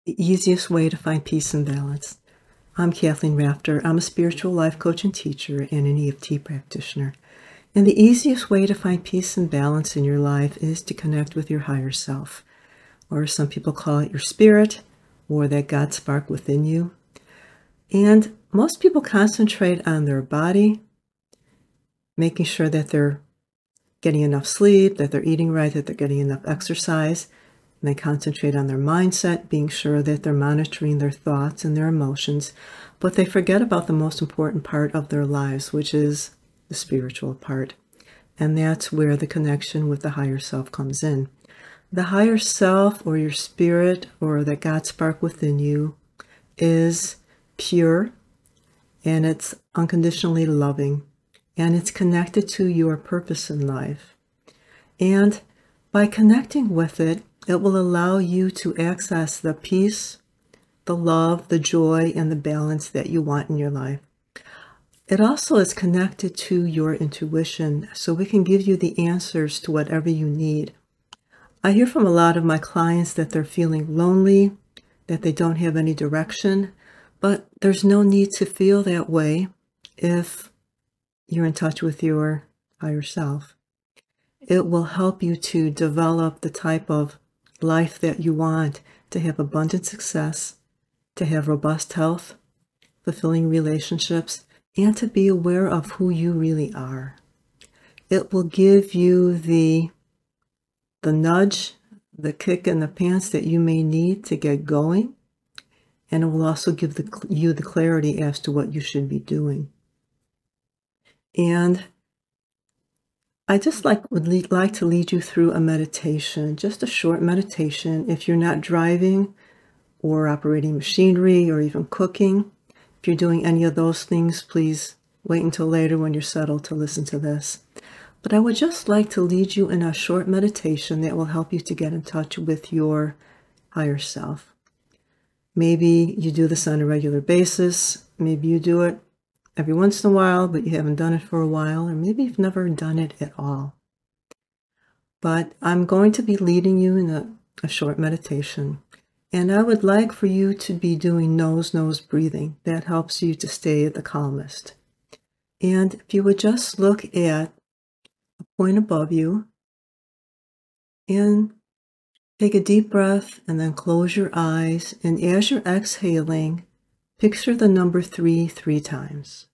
The easiest way to find peace and balance. I'm Kathleen. I'm a spiritual life coach and teacher and an EFT practitioner. And the easiest way to find peace and balance in your life is to connect with your higher self, or some people call it your spirit, or that God spark within you. And most people concentrate on their body, making sure that they're getting enough sleep, that they're eating right, that they're getting enough exercise. And they concentrate on their mindset, being sure that they're monitoring their thoughts and their emotions, but they forget about the most important part of their lives, which is the spiritual part. And that's where the connection with the higher self comes in. The higher self, or your spirit, or that God spark within you, is pure, and it's unconditionally loving, and it's connected to your purpose in life. And by connecting with it, it will allow you to access the peace, the love, the joy, and the balance that you want in your life. It also is connected to your intuition, so it can give you the answers to whatever you need. I hear from a lot of my clients that they're feeling lonely, that they don't have any direction, but there's no need to feel that way if you're in touch with your higher self. It will help you to develop the type of life that you want, to have abundant success, to have robust health, fulfilling relationships, and to be aware of who you really are. It will give you the nudge, the kick in the pants that you may need to get going, and it will also give you the clarity as to what you should be doing. And I just would like to lead you through a meditation, just a short meditation. If you're not driving or operating machinery or even cooking, if you're doing any of those things, please wait until later when you're settled to listen to this. But I would just like to lead you in a short meditation that will help you to get in touch with your higher self. Maybe you do this on a regular basis. Maybe you do it every once in a while, but you haven't done it for a while, or maybe you've never done it at all. But I'm going to be leading you in a short meditation, and I would like for you to be doing nose-nose breathing. That helps you to stay the calmest. And if you would just look at a point above you and take a deep breath and then close your eyes, and as you're exhaling, picture the number 3 times.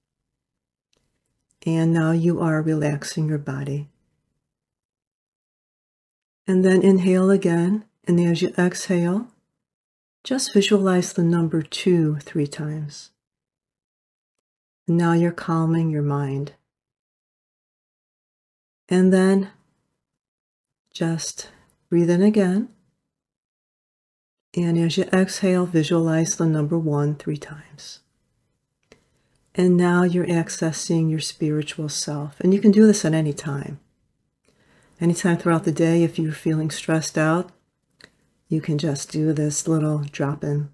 And now you are relaxing your body. And then inhale again, and as you exhale, just visualize the number 2 3 times. And now you're calming your mind. And then just breathe in again. And as you exhale, visualize the number 1 3 times. And now you're accessing your spiritual self. And you can do this at any time. Anytime throughout the day, if you're feeling stressed out, you can just do this little drop-in.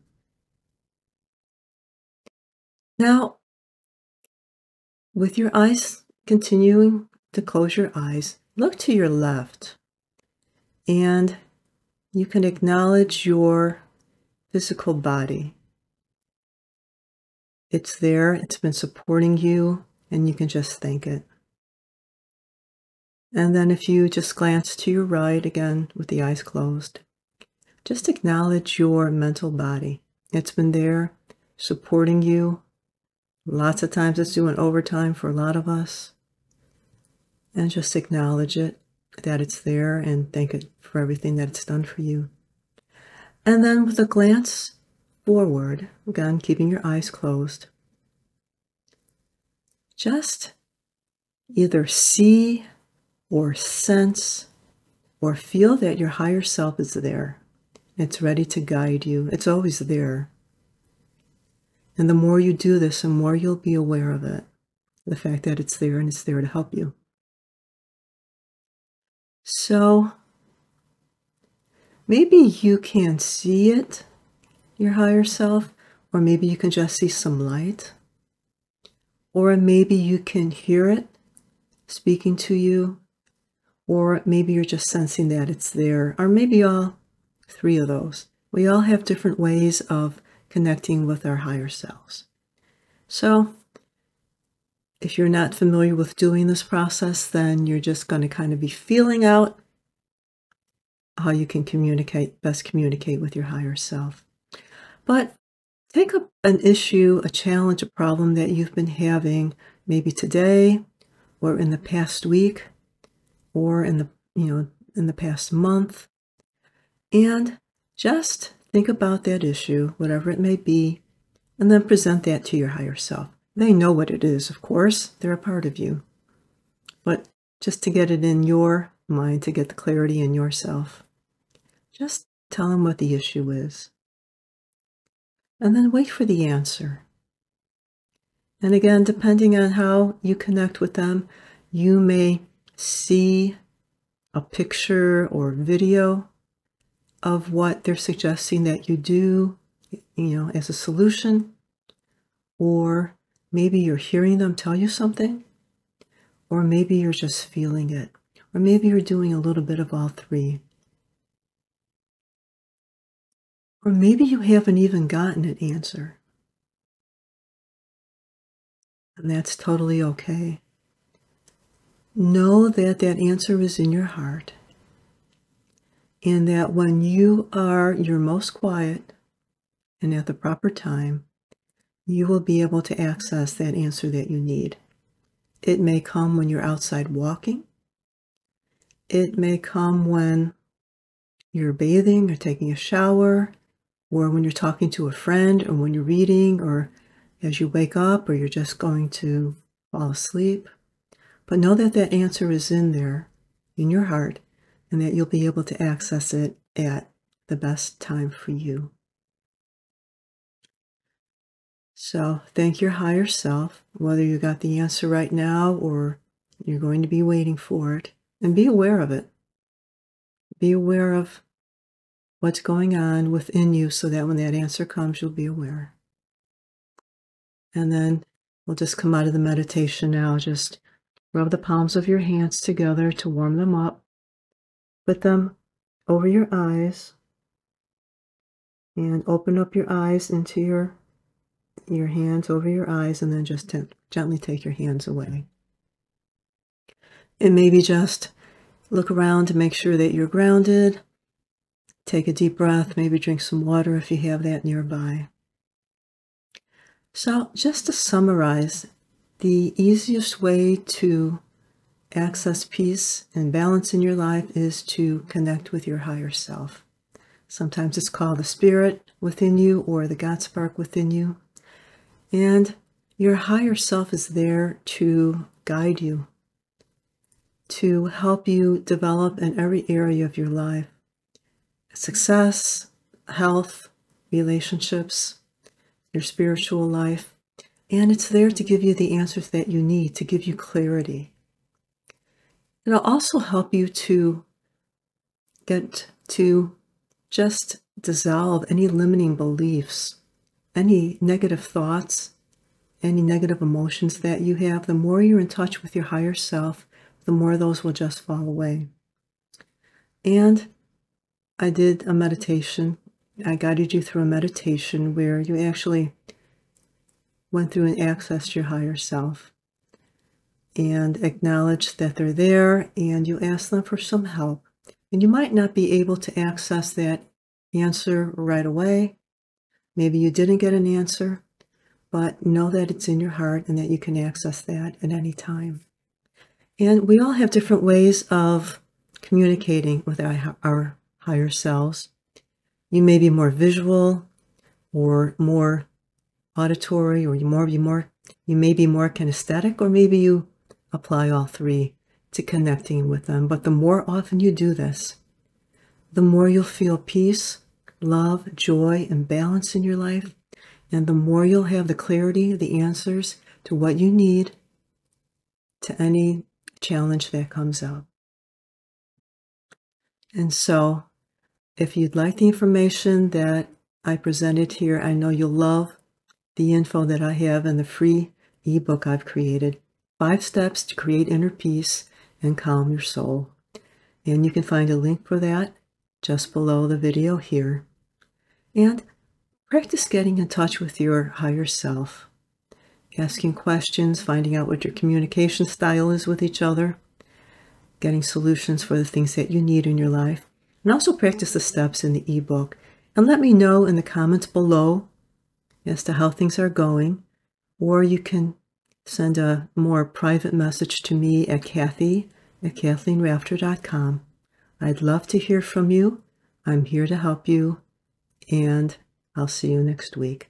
Now, with your eyes continuing to close your eyes, look to your left. And you can acknowledge your physical body. It's there, it's been supporting you, and you can just thank it. And then if you just glance to your right, again with the eyes closed, just acknowledge your mental body. It's been there supporting you. Lots of times it's doing overtime for a lot of us. And just acknowledge it, that it's there, and thank it for everything that it's done for you. And then with a glance forward, again, keeping your eyes closed, just either see or sense or feel that your higher self is there. It's ready to guide you. It's always there. And the more you do this, the more you'll be aware of it, the fact that it's there and it's there to help you. So maybe you can see it, your higher self, or maybe you can just see some light, or maybe you can hear it speaking to you, or maybe you're just sensing that it's there, or maybe all 3 of those. We all have different ways of connecting with our higher selves. So if you're not familiar with doing this process, then you're just going to kind of be feeling out how you can best communicate with your higher self. But take up an issue, a challenge, a problem that you've been having maybe today or in the past week or in the past month, and just think about that issue, whatever it may be, and then present that to your higher self. They know what it is, of course. They're a part of you. But just to get it in your mind, to get the clarity in yourself, just tell them what the issue is. And then wait for the answer. And again, depending on how you connect with them, you may see a picture or video of what they're suggesting that you do, as a solution, or maybe you're hearing them tell you something, or maybe you're just feeling it, or maybe you're doing a little bit of all three. Or maybe you haven't even gotten an answer. And that's totally okay. Know that that answer is in your heart. And that when you are your most quiet and at the proper time, you will be able to access that answer that you need. It may come when you're outside walking. It may come when you're bathing or taking a shower, or when you're talking to a friend, or when you're reading, or as you wake up, or you're just going to fall asleep. But know that that answer is in there, in your heart, and that you'll be able to access it at the best time for you. So thank your higher self, whether you got the answer right now or you're going to be waiting for it, and be aware of it. Be aware of what's going on within you so that when that answer comes, you'll be aware. And then we'll just come out of the meditation now. Just rub the palms of your hands together to warm them up. Put them over your eyes and open up your eyes into your hands over your eyes, and then just gently take your hands away. And maybe just look around to make sure that you're grounded. Take a deep breath, maybe drink some water if you have that nearby. So just to summarize, the easiest way to access peace and balance in your life is to connect with your higher self. Sometimes it's called the spirit within you or the God spark within you. And your higher self is there to guide you, to help you develop in every area of your life. Success, health, relationships, your spiritual life. And it's there to give you the answers that you need, to give you clarity. It'll also help you to get to just dissolve any limiting beliefs, any negative thoughts, any negative emotions that you have. The more you're in touch with your higher self, the more those will just fall away. And I did a meditation. I guided you through a meditation where you actually went through and accessed your higher self and acknowledged that they're there, and you asked them for some help. And you might not be able to access that answer right away. Maybe you didn't get an answer, but know that it's in your heart and that you can access that at any time. And we all have different ways of communicating with our higher selves. You may be more visual or more auditory, or you may be more kinesthetic, or maybe you apply all three to connecting with them. But the more often you do this, the more you'll feel peace, love, joy, and balance in your life, and the more you'll have the clarity, the answers to what you need to any challenge that comes up. And so, if you'd like the information that I presented here, I know you'll love the info that I have in the free ebook I've created, 5 Steps to Create Inner Peace and Calm Your Soul. And you can find a link for that just below the video here. And practice getting in touch with your higher self, asking questions, finding out what your communication style is with each other, getting solutions for the things that you need in your life. And also practice the steps in the ebook. And let me know in the comments below as to how things are going. Or you can send a more private message to me at Kathy@KathleenRafter.com. I'd love to hear from you. I'm here to help you. And I'll see you next week.